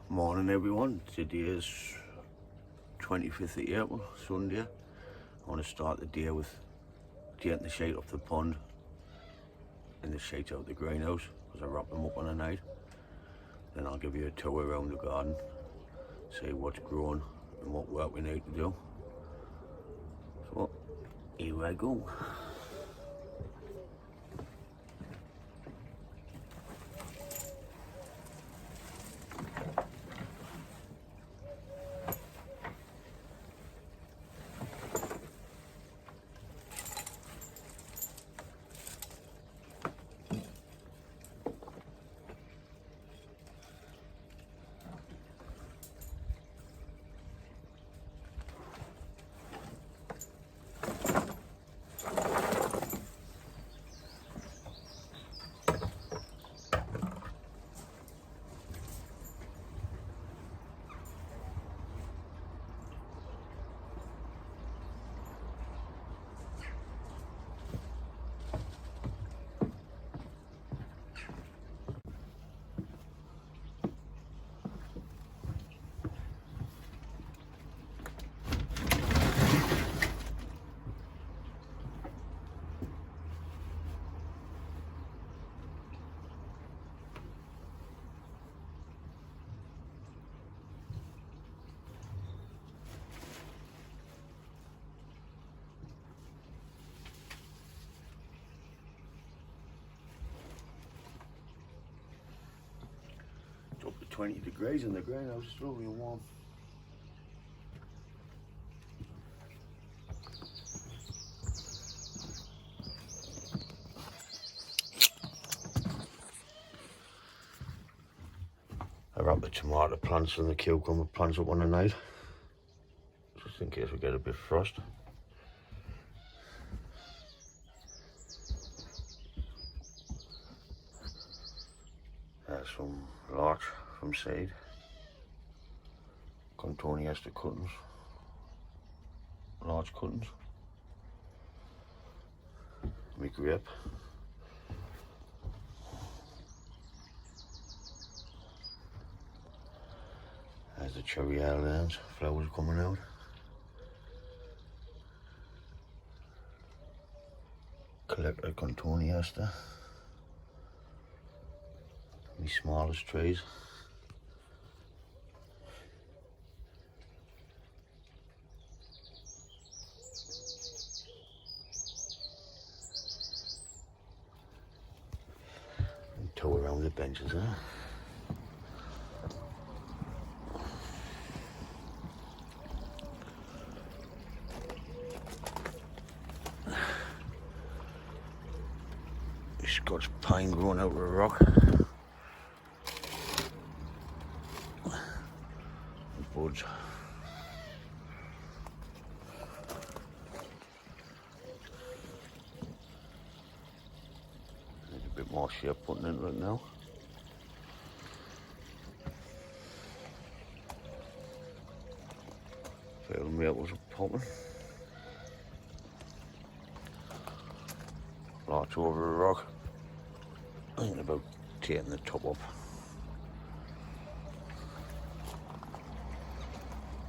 Morning everyone, today is 25th of April, Sunday. I want to start the day with getting the shade off the pond and the shades out the greenhouse because I wrap them up on a night. Then I'll give you a tour around the garden, see what's growing and what work we need to do. So here I go. Up to 20 degrees in the greenhouse, it's really warm. I wrap the tomato plants and the cucumber plants up on the night, just in case we get a bit of frost. There's some larch from seed, Contoniester cuttings, large cuttings, my grape, there's the cherry Eisei-ens, flowers coming out, collected Contoniester, my smallest trees. And tow around the benches there. Scotch pine growing out of a rock. Buds. Need a bit more shape putting into it now. Fail maples are popping. Larch over a rock. Thinking about taking the top up.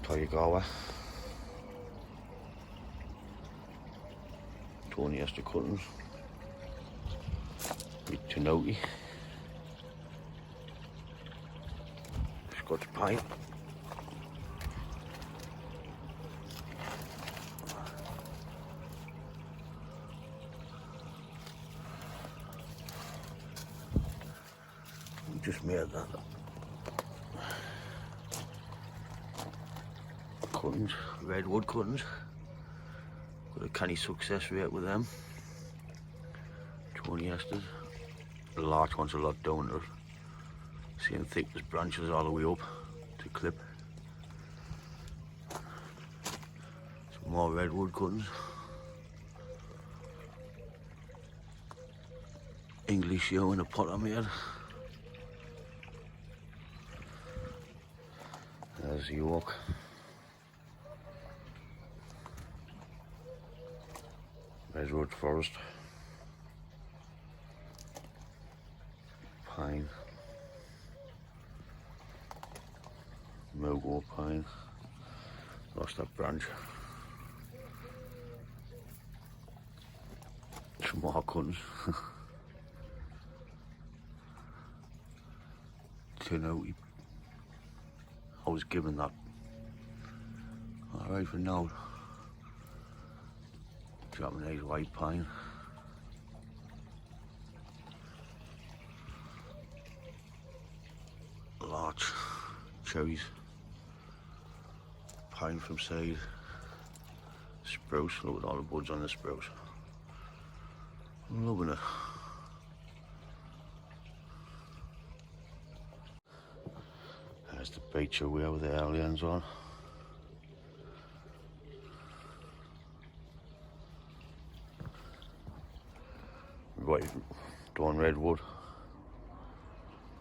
Toyagawa, Contoniester cuttings, big Tenoki, Scotch pine, just made that. Cuttings, redwood cuttings. Got a canny success rate with them. Contoniesters. The large ones a lot down there. Seeing thick as branches all the way up to clip. Some more redwood cuttings. English yew in a pot I made. There's the oak. Redwood forest, pine, no-go pine. Lost that branch. Some more cuttings. Tin out. I was given that. Alright for now. Japanese white pine. Larch cherries. Pine from side. Spruce, look at all the buds on the spruce. I'm loving it. There's the beach away with the Eisei-ens on. Right, done redwood.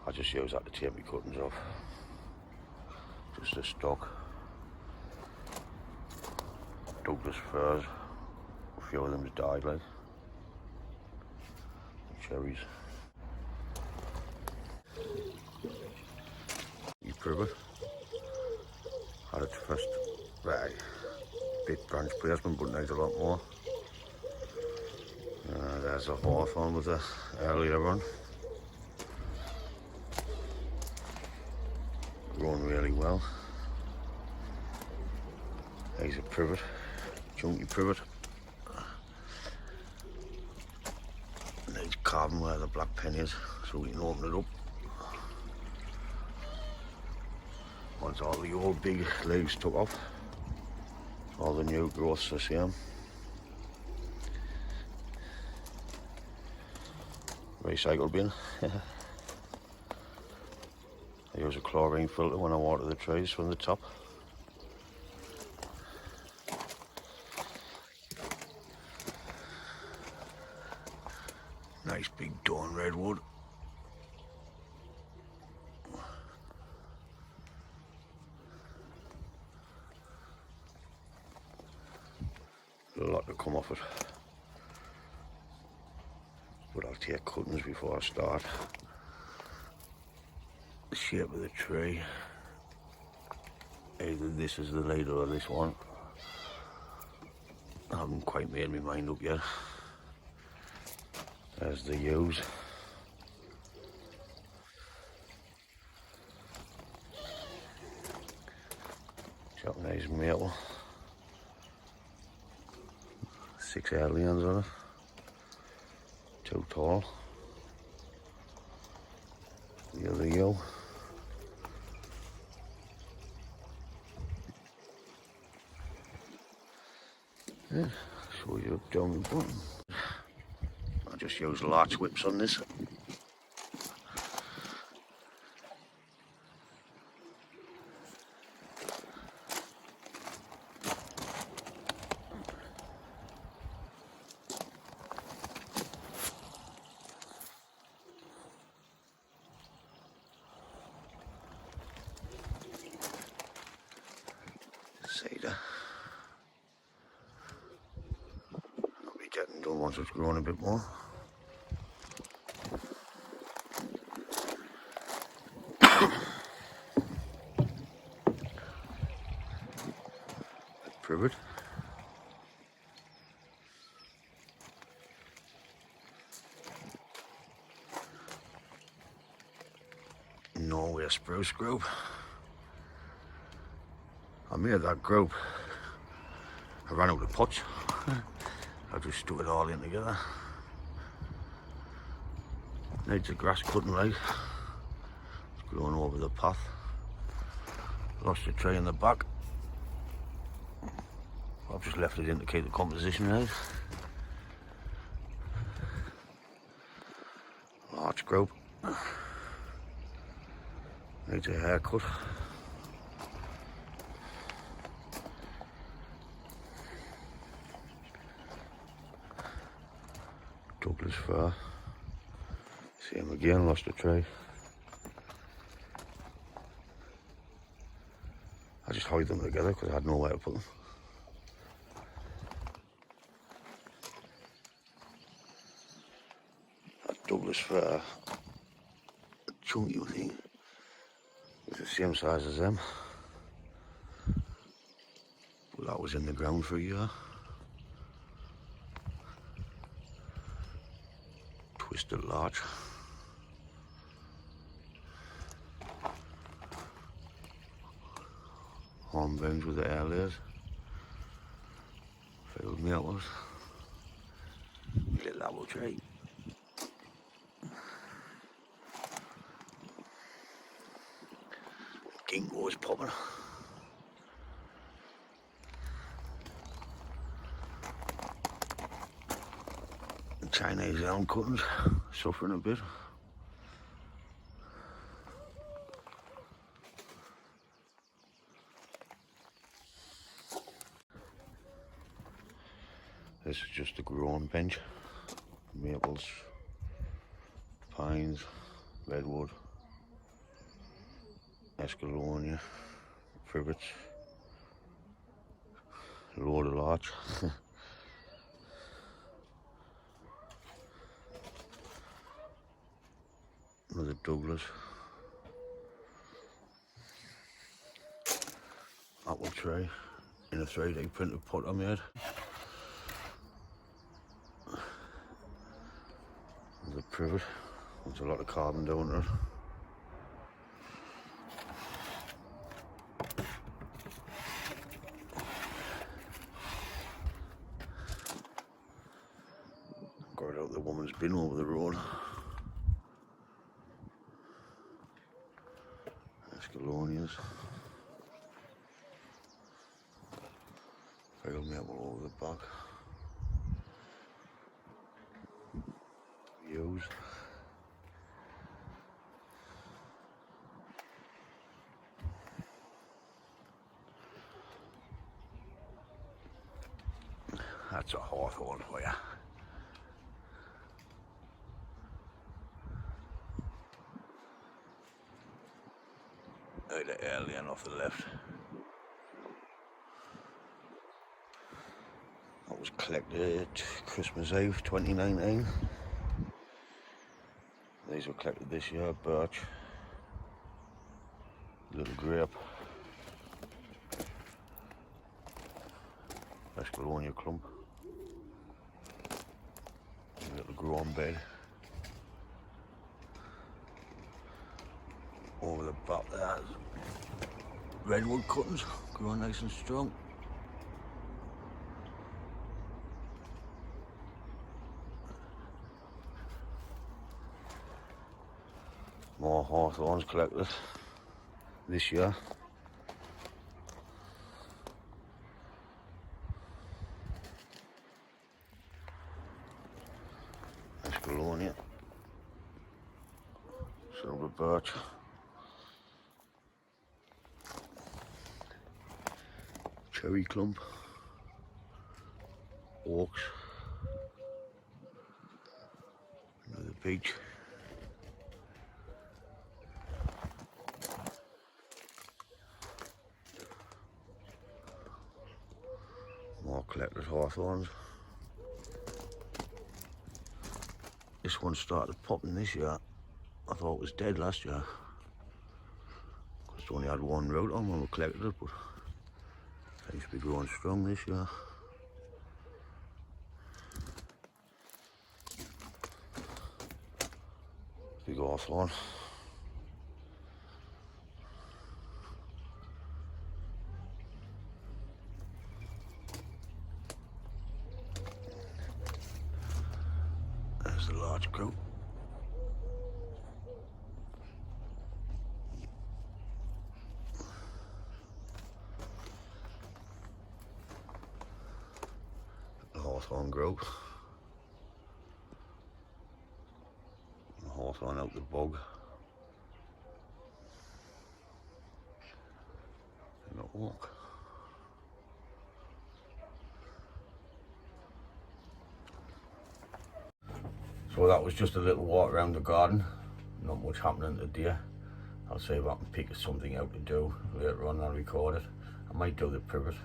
I just use that to take my cuttings off. Just a stock. Douglas firs. A few of them's died like. Cherries. You privet. Had its first big branch placement, but needs a lot more. There's a hawthorn with the earlier one. Grown really well. Here's a privet, chunky privet. Needs carving where the black pen is, so we can open it up. Once all the old big leaves took off, all the new growths the same. Recycle bin. I use a chlorine filter when I water the trees from the top. Nice big dawn redwood. A lot to come off it. But I'll take cuttings before I start. The shape of the tree. Either this is the leader or this one. I haven't quite made my mind up yet. There's the yews. Japanese maple. 6 Eisei-ens on it. Too tall. The other yew. Yeah, show you up down the bottom. I just use larch whips on this. Cedar. I'll be getting done once it's grown a bit more. Privet. Norway spruce group. I made that group. I ran out of pots. I just stuck it all in together. Needs a grass cutting like. It's grown over the path. Lost a tree in the back. I've just left it in to keep the composition right. Larch group. Needs a haircut. Douglas fir. Same again, lost a tree. I just hide them together because I had nowhere to put them. That Douglas fir, a chunky thing, it's the same size as them. That was in the ground for a year. Twisted larch. Hornbeams with the air layers. Field maples. Little apple tree. Ginkgo is popping. The Chinese elm cuttings suffering a bit. This is just a growing bench. Maples, pines, redwood, escallonia, privets, a load of larch. Another Douglas. Apple tree in a 3D printed pot I made. The privet, there's a lot of carbon down there. Got it out the woman's bin over the road. Escallonias. Field maple over the back. Views. That's a hawthorn for you. Out the air lane off the left. That was collected Christmas Eve 2019. These were collected this year. Birch, little grape, escallonia clump, a little growing bed. Over the back there's redwood cuttings growing nice and strong. More hawthorns collected this year. Escallonia, silver birch, cherry clump, oaks, another beech. More collected hawthorns. This one started popping this year. I thought it was dead last year. Because it only had one root on when we collected it, but it seems to be growing strong this year. Big hawthorn. There's the large group. The hawthorn growth. The hawthorn out the bog. And the oak. So that was just a little walk around the garden. Not much happening today. I'll see if I can pick something out to do later on. I'll record it. I might do the privet,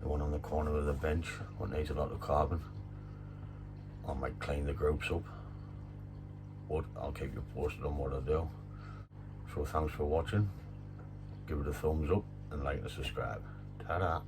the one on the corner of the bench, what needs a lot of carbon. I might clean the groups up, but I'll keep you posted on what I do. So thanks for watching. Give it a thumbs up and like and subscribe. Ta-da!